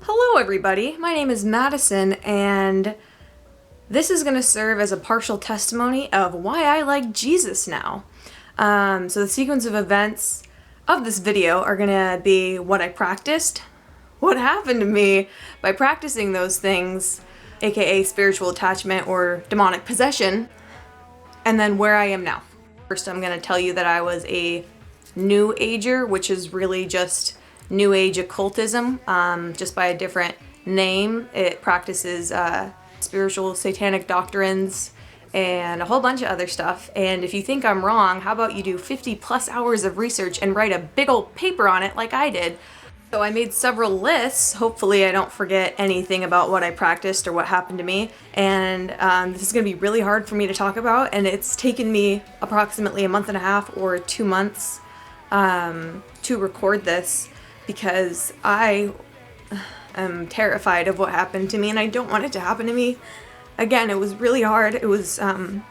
Hello everybody, my name is Madison and this is going to serve as a partial testimony of why I like Jesus now. So the sequence of events of this video are going to be what I practiced, what happened to me by practicing those things, aka spiritual attachment or demonic possession, and then where I am now. First I'm going to tell you that I was a New Ager, which is really just New Age occultism, just by a different name. It practices spiritual satanic doctrines and a whole bunch of other stuff. And if you think I'm wrong, how about you do 50 plus hours of research and write a big old paper on it like I did. So I made several lists. Hopefully I don't forget anything about what I practiced or what happened to me. And this is going to be really hard for me to talk about, and it's taken me approximately a month and a half or 2 months to record this, because I am terrified of what happened to me and I don't want it to happen to me again. It was really hard. It was the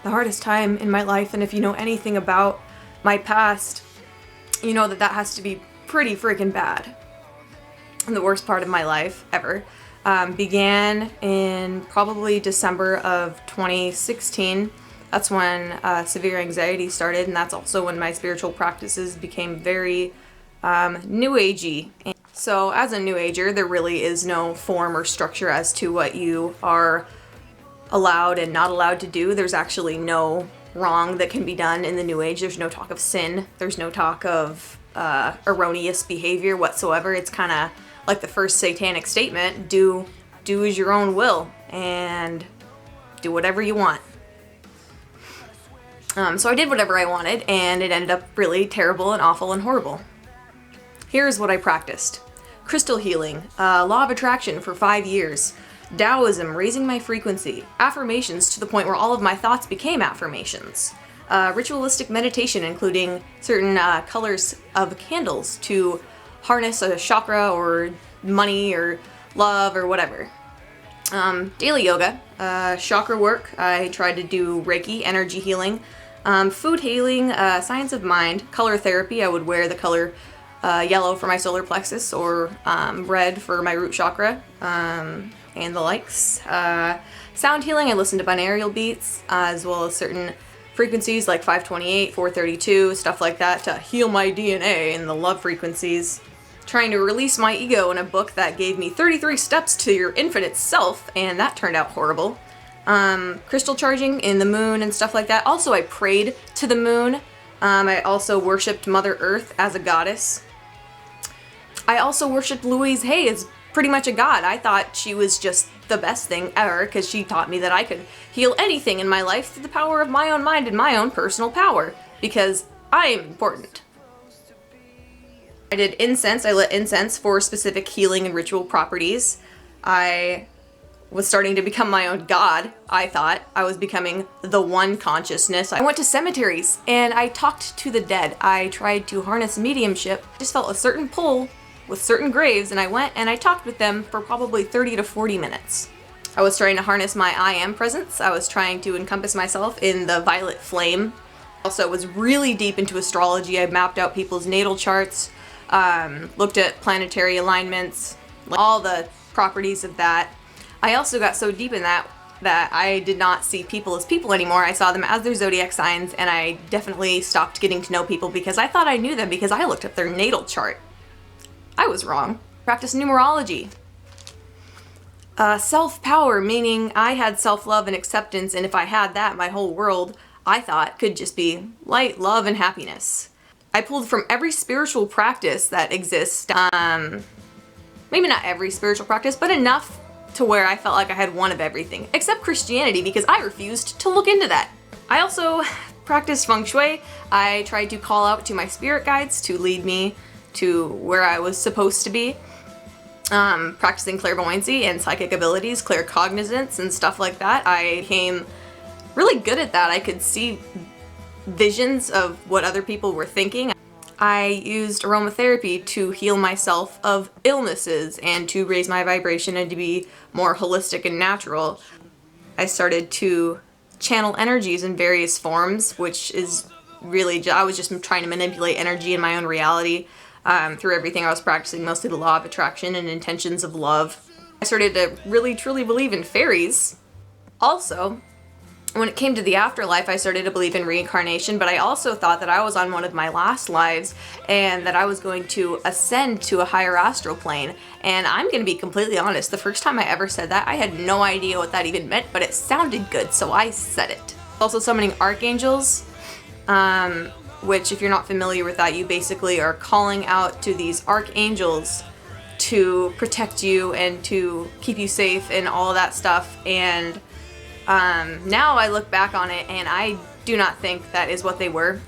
hardest time in my life, and if you know anything about my past, you know that that has to be pretty freaking bad. And the worst part of my life ever began in probably December of 2016. That's when severe anxiety started, and that's also when my spiritual practices became very New Agey. So as a New Ager, there really is no form or structure as to what you are allowed and not allowed to do. There's actually no wrong that can be done in the New Age. There's no talk of sin. There's no talk of erroneous behavior whatsoever. It's kind of like the first satanic statement: do as your own will and do whatever you want. So I did whatever I wanted, and it ended up really terrible and awful and horrible. Here's what I practiced. Crystal healing, law of attraction for 5 years, Taoism, raising my frequency, affirmations to the point where all of my thoughts became affirmations, ritualistic meditation, including certain colors of candles to harness a chakra or money or love or whatever. Daily yoga, chakra work, I tried to do Reiki, energy healing, food healing, science of mind, color therapy. I would wear the color yellow for my solar plexus or red for my root chakra, and the likes. Sound healing, I listened to binaural beats, as well as certain frequencies like 528, 432, stuff like that to heal my DNA and the love frequencies. Trying to release my ego in a book that gave me 33 steps to your infinite self, and that turned out horrible. Crystal charging in the moon and stuff like that. Also, I prayed to the moon. I also worshipped Mother Earth as a goddess. I also worshipped Louise Hay as pretty much a god. I thought she was just the best thing ever because she taught me that I could heal anything in my life through the power of my own mind and my own personal power, because I am important. I did incense. I lit incense for specific healing and ritual properties. I was starting to become my own god. I thought I was becoming the one consciousness. I went to cemeteries and I talked to the dead. I tried to harness mediumship. I just felt a certain pull with certain graves, and I went and I talked with them for probably 30 to 40 minutes. I was trying to harness my I am presence. I was trying to encompass myself in the violet flame. Also was really deep into astrology. I mapped out people's natal charts, looked at planetary alignments, all the properties of that. I also got so deep in that I did not see people as people anymore. I saw them as their zodiac signs, and I definitely stopped getting to know people because I thought I knew them because I looked at their natal chart. I was wrong. Practice numerology. Self-power, meaning I had self-love and acceptance, and if I had that, my whole world, I thought, could just be light, love, and happiness. I pulled from every spiritual practice that exists. Maybe not every spiritual practice, but enough to where I felt like I had one of everything, except Christianity, because I refused to look into that. I also practiced feng shui. I tried to call out to my spirit guides to lead me to where I was supposed to be. Practicing clairvoyancy and psychic abilities, claircognizance and stuff like that. I became really good at that. I could see visions of what other people were thinking. I used aromatherapy to heal myself of illnesses and to raise my vibration and to be more holistic and natural. I started to channel energies in various forms, which is really, I was just trying to manipulate energy in my own reality. through everything I was practicing, mostly the law of attraction and intentions of love. I started to really truly believe in fairies. Also, when it came to the afterlife, I started to believe in reincarnation, but I also thought that I was on one of my last lives and that I was going to ascend to a higher astral plane. And I'm going to be completely honest, the first time I ever said that, I had no idea what that even meant, but it sounded good, so I said it. Also summoning archangels, which if you're not familiar with that, you basically are calling out to these archangels to protect you and to keep you safe and all that stuff. And now I look back on it and I do not think that is what they were.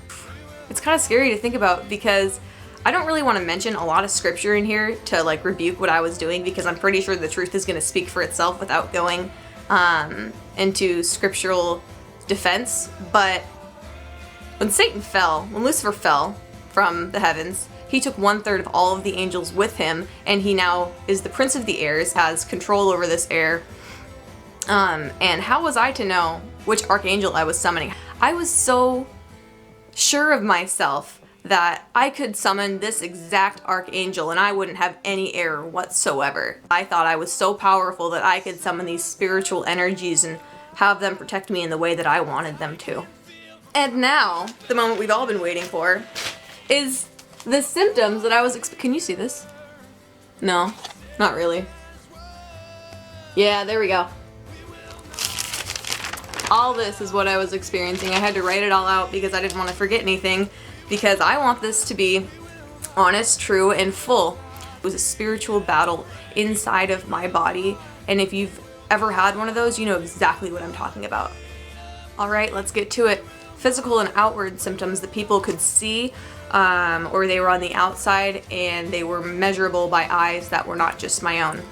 It's kind of scary to think about because I don't really want to mention a lot of scripture in here to like rebuke what I was doing, because I'm pretty sure the truth is going to speak for itself without going into scriptural defense. But when Lucifer fell from the heavens, he took 1/3 of all of the angels with him, and he now is the prince of the airs, has control over this air. And how was I to know which archangel I was summoning? I was so sure of myself that I could summon this exact archangel and I wouldn't have any error whatsoever. I thought I was so powerful that I could summon these spiritual energies and have them protect me in the way that I wanted them to. And now, the moment we've all been waiting for, is the symptoms that I was can you see this? No, not really. Yeah, there we go. All this is what I was experiencing. I had to write it all out because I didn't want to forget anything, because I want this to be honest, true, and full. It was a spiritual battle inside of my body, and if you've ever had one of those, you know exactly what I'm talking about. Alright, let's get to it. Physical and outward symptoms that people could see, or they were on the outside and they were measurable by eyes that were not just my own.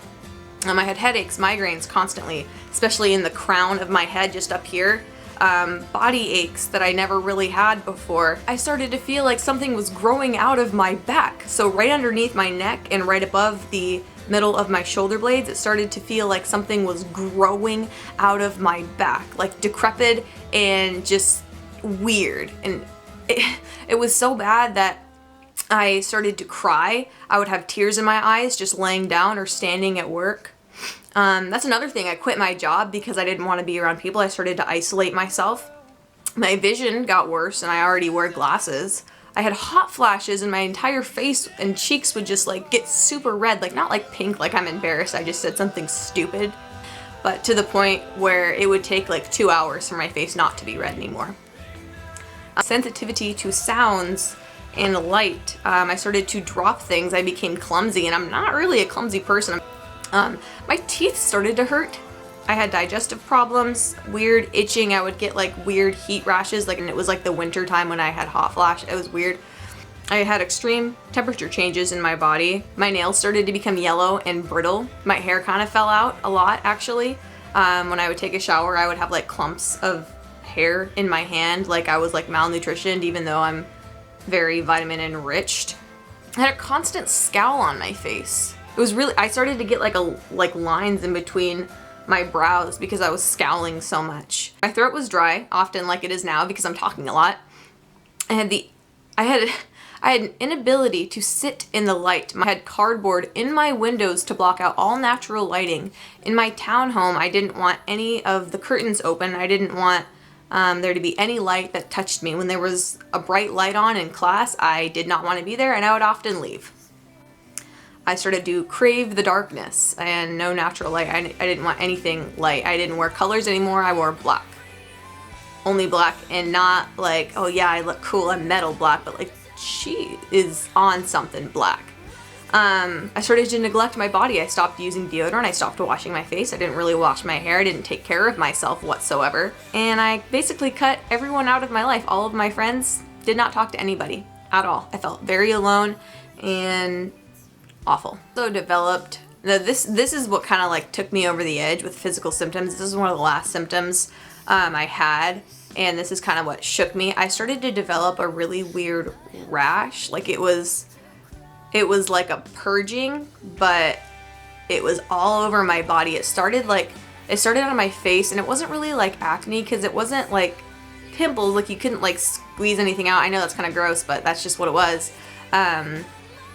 I had headaches, migraines constantly, especially in the crown of my head, just up here. Body aches that I never really had before. I started to feel like something was growing out of my back. So right underneath my neck and right above the middle of my shoulder blades, it started to feel like something was growing out of my back, like decrepit and just weird. And it was so bad that I started to cry. I would have tears in my eyes just laying down or standing at work. That's another thing. I quit my job because I didn't want to be around people. I started to isolate myself. My vision got worse and I already wore glasses. I had hot flashes and my entire face and cheeks would just like get super red, like not like pink, like I'm embarrassed I just said something stupid, but to the point where it would take like 2 hours for my face not to be red anymore. Sensitivity to sounds and light. I started to drop things. I became clumsy, and I'm not really a clumsy person. My teeth started to hurt. I had digestive problems, weird itching. I would get like weird heat rashes, and it was like the winter time when I had hot flash. It was weird. I had extreme temperature changes in my body. My nails started to become yellow and brittle. My hair kind of fell out a lot, actually. When I would take a shower, I would have like clumps of hair in my hand, like I was like malnutritioned, even though I'm very vitamin enriched. I had a constant scowl on my face. It was really, I started to get like lines in between my brows because I was scowling so much. My throat was dry, often like it is now because I'm talking a lot. I had an inability to sit in the light. I had cardboard in my windows to block out all natural lighting. In my townhome, I didn't want any of the curtains open. I didn't want there to be any light that touched me. When there was a bright light on in class, I did not want to be there and I would often leave. I started to crave the darkness and no natural light. I didn't want anything light. I didn't wear colors anymore. I wore black. Only black, and not like, oh yeah, I look cool, I'm metal black, but like, she is on something black. I started to neglect my body. I stopped using deodorant. I stopped washing my face. I didn't really wash my hair. I didn't take care of myself whatsoever. And I basically cut everyone out of my life. All of my friends, did not talk to anybody at all. I felt very alone and awful. So developed, this is what kind of like took me over the edge with physical symptoms. This is one of the last symptoms I had, and this is kind of what shook me. I started to develop a really weird rash. Like it was like a purging, but it was all over my body. It started on my face, and it wasn't really like acne because it wasn't like pimples, like you couldn't like squeeze anything out. I know that's kind of gross, but that's just what it was.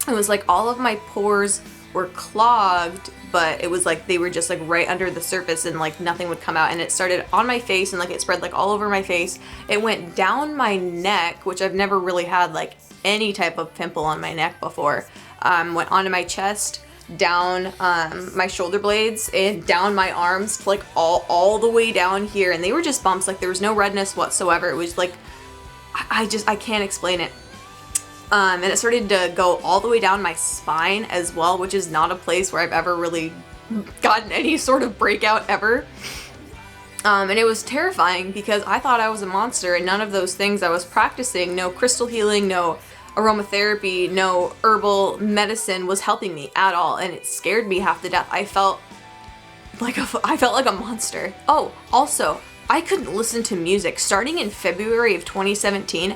It was like all of my pores were clogged, but it was like they were just like right under the surface and like nothing would come out. And it started on my face and like it spread like all over my face. It went down my neck, which I've never really had like any type of pimple on my neck before. Went onto my chest, down my shoulder blades, and down my arms, like all the way down here. And they were just bumps, like there was no redness whatsoever. It was like, I can't explain it. And it started to go all the way down my spine as well, which is not a place where I've ever really gotten any sort of breakout ever. And it was terrifying because I thought I was a monster, and none of those things I was practicing, no crystal healing, no aromatherapy, no herbal medicine was helping me at all, and it scared me half to death. I felt like a monster. Oh, also, I couldn't listen to music. Starting in February of 2017,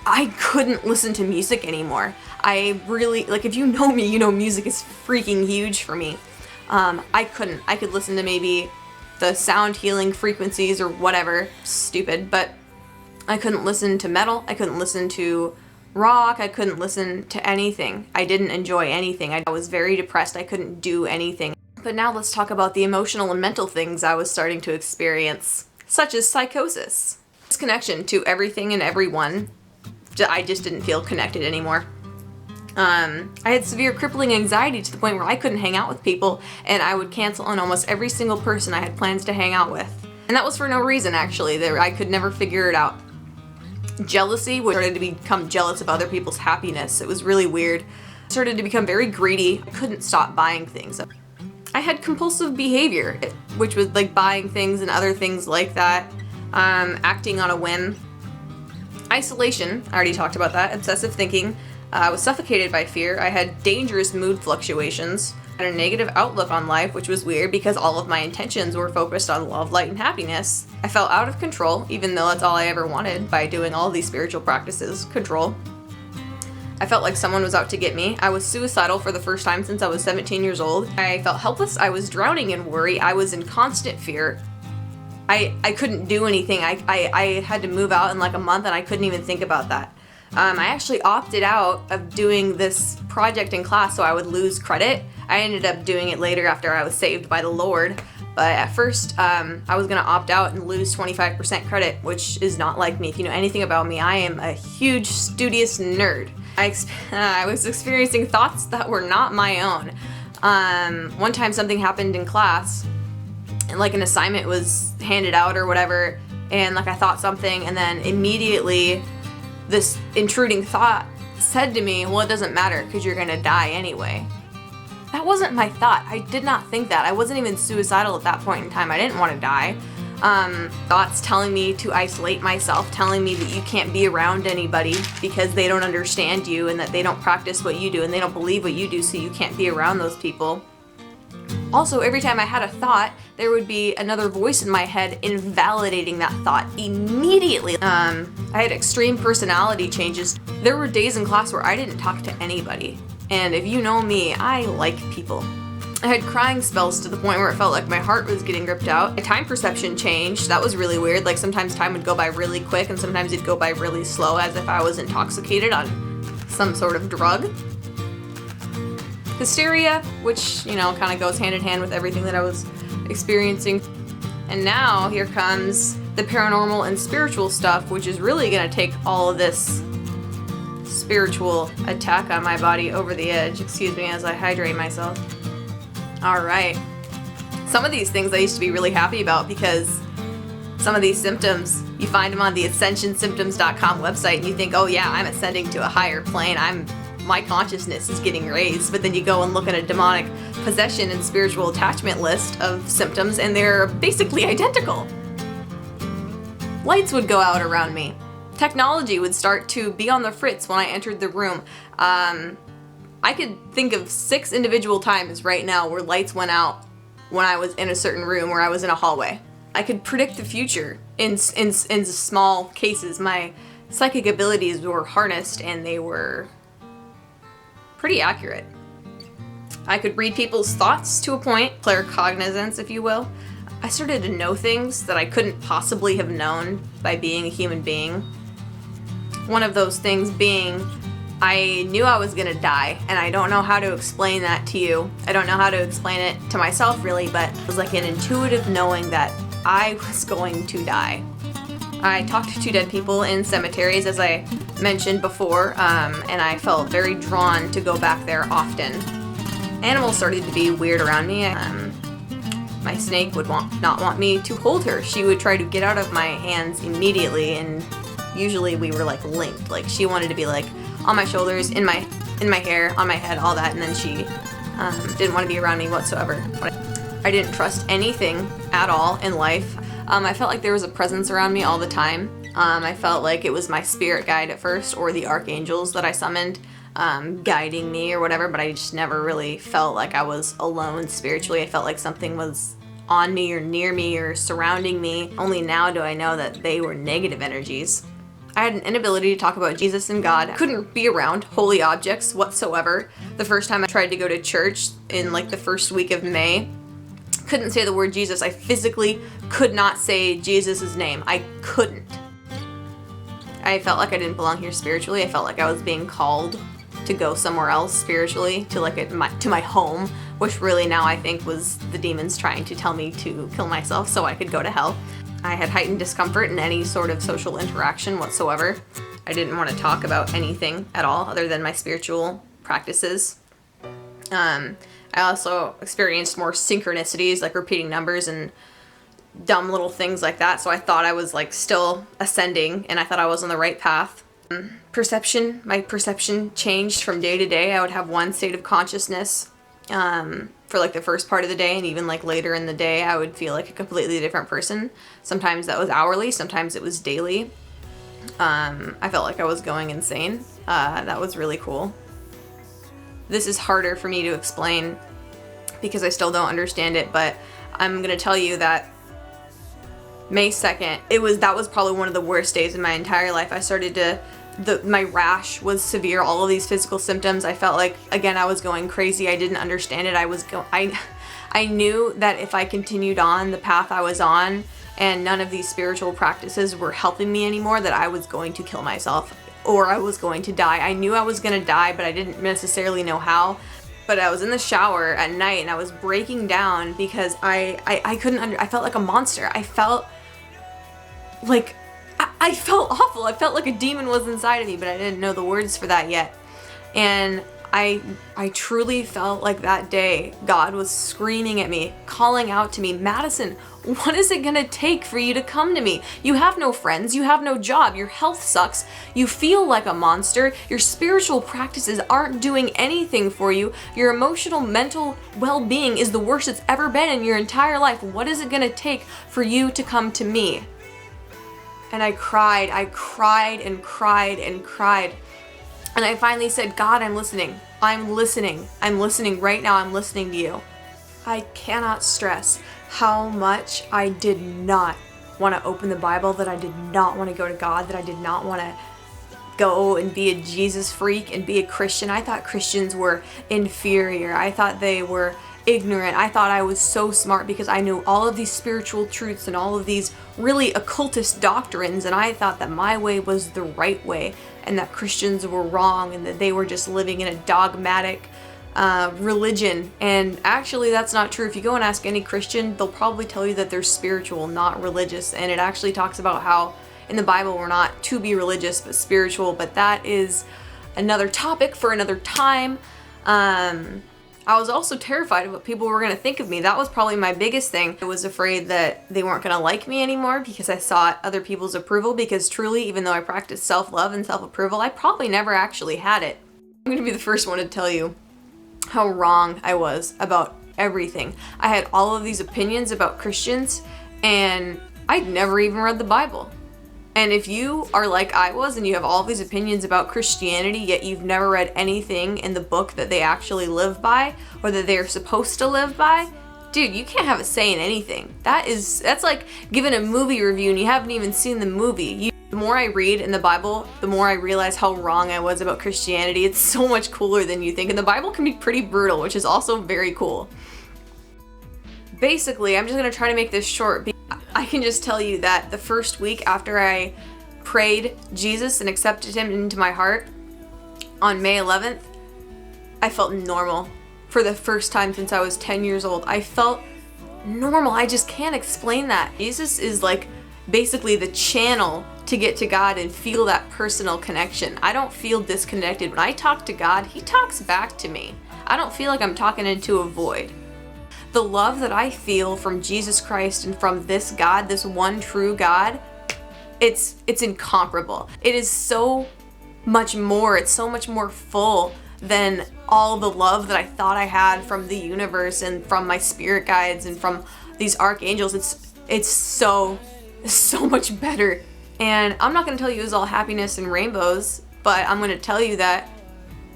I couldn't listen to music anymore. I really, like, if you know me, you know music is freaking huge for me. I couldn't. I could listen to maybe the sound healing frequencies or whatever, stupid, but I couldn't listen to metal. I couldn't listen to rock. I couldn't listen to anything. I didn't enjoy anything. I was very depressed. I couldn't do anything. But now let's talk about the emotional and mental things I was starting to experience, such as psychosis. This connection to everything and everyone, I just didn't feel connected anymore. I had severe crippling anxiety to the point where I couldn't hang out with people, and I would cancel on almost every single person I had plans to hang out with. And that was for no reason, actually. I could never figure it out. Jealousy, which started to become jealous of other people's happiness. It was really weird. I started to become very greedy. I couldn't stop buying things. I had compulsive behavior, which was like buying things and other things like that, acting on a whim. Isolation, I already talked about that. Obsessive thinking. I was suffocated by fear. I had dangerous mood fluctuations. I had a negative outlook on life, which was weird because all of my intentions were focused on love, light, and happiness. I felt out of control, even though that's all I ever wanted by doing all these spiritual practices, control. I felt like someone was out to get me. I was suicidal for the first time since I was 17 years old. I felt helpless. I was drowning in worry. I was in constant fear. I couldn't do anything. I had to move out in like a month, and I couldn't even think about that. I actually opted out of doing this project in class so I would lose credit. I ended up doing it later after I was saved by the Lord. But at first, I was going to opt out and lose 25% credit, which is not like me. If you know anything about me, I am a huge studious nerd. I was experiencing thoughts that were not my own. One time something happened in class, and like an assignment was handed out or whatever, and like I thought something, and then immediately this intruding thought said to me, well, it doesn't matter because you're gonna die anyway. That wasn't my thought. I did not think that. I wasn't even suicidal at that point in time. I didn't want to die. Thoughts telling me to isolate myself, telling me that you can't be around anybody because they don't understand you and that they don't practice what you do and they don't believe what you do, so you can't be around those people. Also, every time I had a thought, there would be another voice in my head invalidating that thought immediately. I had extreme personality changes. There were days in class where I didn't talk to anybody. And if you know me, I like people. I had crying spells to the point where it felt like my heart was getting ripped out. My time perception changed. That was really weird. Like sometimes time would go by really quick and sometimes it'd go by really slow, as if I was intoxicated on some sort of drug. Hysteria, which, you know, kind of goes hand in hand with everything that I was experiencing. And now here comes the paranormal and spiritual stuff, which is really going to take all of this spiritual attack on my body over the edge. Excuse me as I hydrate myself. Alright. Some of these things I used to be really happy about because some of these symptoms, you find them on the ascensionsymptoms.com website and you think, oh yeah, I'm ascending to a higher plane. My consciousness is getting raised. But then you go and look at a demonic possession and spiritual attachment list of symptoms and they're basically identical. Lights would go out around me. Technology would start to be on the fritz when I entered the room. I could think of 6 individual times right now where lights went out when I was in a certain room or I was in a hallway. I could predict the future in small cases. My psychic abilities were harnessed and they were pretty accurate. I could read people's thoughts to a point, claircognizance, if you will. I started to know things that I couldn't possibly have known by being a human being. One of those things being I knew I was gonna die, and I don't know how to explain that to you. I don't know how to explain it to myself really, but it was like an intuitive knowing that I was going to die. I talked to dead people in cemeteries, as I mentioned before, and I felt very drawn to go back there often. Animals started to be weird around me. My snake would not want me to hold her. She would try to get out of my hands immediately, and usually we were like linked. Like she wanted to be like on my shoulders, in my hair, on my head, all that, and then she didn't want to be around me whatsoever. I didn't trust anything at all in life. I felt like there was a presence around me all the time. I felt like it was my spirit guide at first, or the archangels that I summoned guiding me or whatever, but I just never really felt like I was alone spiritually. I felt like something was on me or near me or surrounding me. Only now do I know that they were negative energies. I had an inability to talk about Jesus and God. I couldn't be around holy objects whatsoever. The first time I tried to go to church in like the first week of May, couldn't say the word Jesus. I physically could not say Jesus' name. I couldn't. I felt like I didn't belong here spiritually. I felt like I was being called to go somewhere else spiritually, to like to my home, which really now I think was the demons trying to tell me to kill myself so I could go to hell. I had heightened discomfort in any sort of social interaction whatsoever. I didn't want to talk about anything at all other than my spiritual practices. I also experienced more synchronicities, like repeating numbers and dumb little things like that, so I thought I was like still ascending and I thought I was on the right path. My perception changed from day to day. I would have one state of consciousness for like the first part of the day, and even like later in the day I would feel like a completely different person. Sometimes that was hourly, sometimes it was daily. I felt like I was going insane. That was really cool. This is harder for me to explain because I still don't understand it, but I'm gonna tell you that May 2nd, that was probably one of the worst days in my entire life. I started to, my rash was severe, all of these physical symptoms. I felt like, again, I was going crazy. I didn't understand it. I knew that if I continued on the path I was on and none of these spiritual practices were helping me anymore, that I was going to kill myself or I was going to die. I knew I was going to die, but I didn't necessarily know how. But I was in the shower at night and I was breaking down because I couldn't I felt like a monster. I felt like, I felt awful. I felt like a demon was inside of me, but I didn't know the words for that yet. And I truly felt like that day God was screaming at me, calling out to me, Madison, what is it gonna take for you to come to me? You have no friends, you have no job, your health sucks, you feel like a monster, your spiritual practices aren't doing anything for you, your emotional, mental well-being is the worst it's ever been in your entire life. What is it gonna take for you to come to me? And I cried and cried and cried. And I finally said, God, I'm listening. I'm listening right now. I'm listening to you. I cannot stress how much I did not want to open the Bible, that I did not want to go to God, that I did not want to go and be a Jesus freak and be a Christian. I thought Christians were inferior. I thought they were ignorant. I thought I was so smart because I knew all of these spiritual truths and all of these really occultist doctrines, and I thought that my way was the right way and that Christians were wrong and that they were just living in a dogmatic religion. And actually that's not true. If you go and ask any Christian, they'll probably tell you that they're spiritual, not religious. And it actually talks about how in the Bible we're not to be religious but spiritual, but that is another topic for another time. I was also terrified of what people were going to think of me. That was probably my biggest thing. I was afraid that they weren't going to like me anymore because I sought other people's approval, because truly, even though I practiced self-love and self-approval, I probably never actually had it. I'm going to be the first one to tell you how wrong I was about everything. I had all of these opinions about Christians and I'd never even read the Bible. And if you are like I was and you have all these opinions about Christianity, yet you've never read anything in the book that they actually live by or that they're supposed to live by, dude, you can't have a say in anything. That's like giving a movie review and you haven't even seen the movie. The more I read in the Bible, the more I realize how wrong I was about Christianity. It's so much cooler than you think. And the Bible can be pretty brutal, which is also very cool. Basically, I'm just going to try to make this short. I can just tell you that the first week after I prayed Jesus and accepted him into my heart, On May 11th, I felt normal for the first time since I was 10 years old. I felt normal. I just can't explain that. Jesus is like basically the channel to get to God and feel that personal connection. I don't feel disconnected. When I talk to God, He talks back to me. I don't feel like I'm talking into a void. The love that I feel from Jesus Christ and from this God, this one true God, it's incomparable. It is so much more. It's so much more full than all the love that I thought I had from the universe and from my spirit guides and from these archangels. It's so much better. And I'm not going to tell you it was all happiness and rainbows, but I'm going to tell you that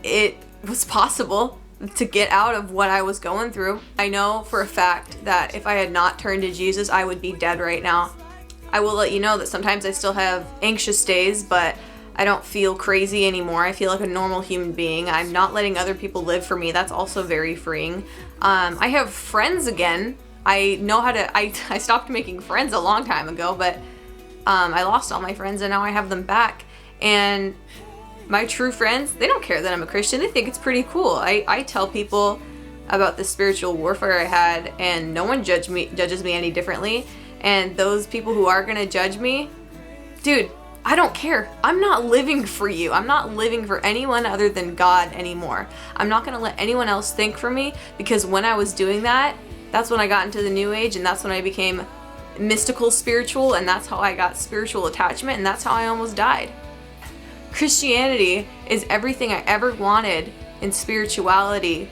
it was possible to get out of what I was going through. I know for a fact that if I had not turned to Jesus, I would be dead right now. I will let you know that sometimes I still have anxious days, but I don't feel crazy anymore. I feel like a normal human being. I'm not letting other people live for me. That's also very freeing. I have friends again. I know how to, I stopped making friends a long time ago, but I lost all my friends and now I have them back. And my true friends, they don't care that I'm a Christian. They think it's pretty cool. I tell people about the spiritual warfare I had and no one judges me any differently. And those people who are gonna judge me, dude, I don't care. I'm not living for you. I'm not living for anyone other than God anymore. I'm not gonna let anyone else think for me, because when I was doing that, that's when I got into the New Age, and that's when I became mystical spiritual, and that's how I got spiritual attachment, and that's how I almost died. Christianity is everything I ever wanted in spirituality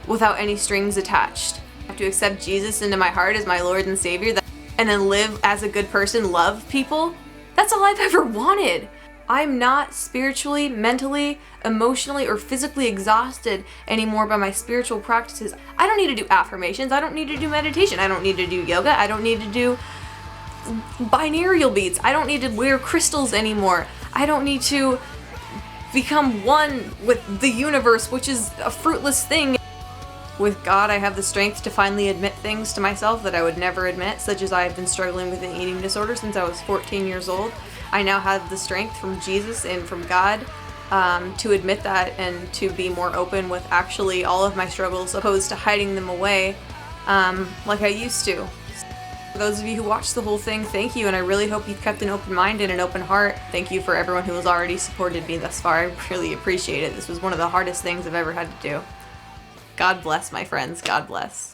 without any strings attached. I have to accept Jesus into my heart as my Lord and Savior, and then live as a good person, love people. That's all I've ever wanted. I'm not spiritually, mentally, emotionally, or physically exhausted anymore by my spiritual practices. I don't need to do affirmations. I don't need to do meditation. I don't need to do yoga. I don't need to do binaural beats. I don't need to wear crystals anymore. I don't need to become one with the universe, which is a fruitless thing. With God, I have the strength to finally admit things to myself that I would never admit, such as I have been struggling with an eating disorder since I was 14 years old. I now have the strength from Jesus and from God to admit that and to be more open with actually all of my struggles, opposed to hiding them away like I used to. For those of you who watched the whole thing, thank you, and I really hope you've kept an open mind and an open heart. Thank you for everyone who has already supported me thus far. I really appreciate it. This was one of the hardest things I've ever had to do. God bless, my friends. God bless.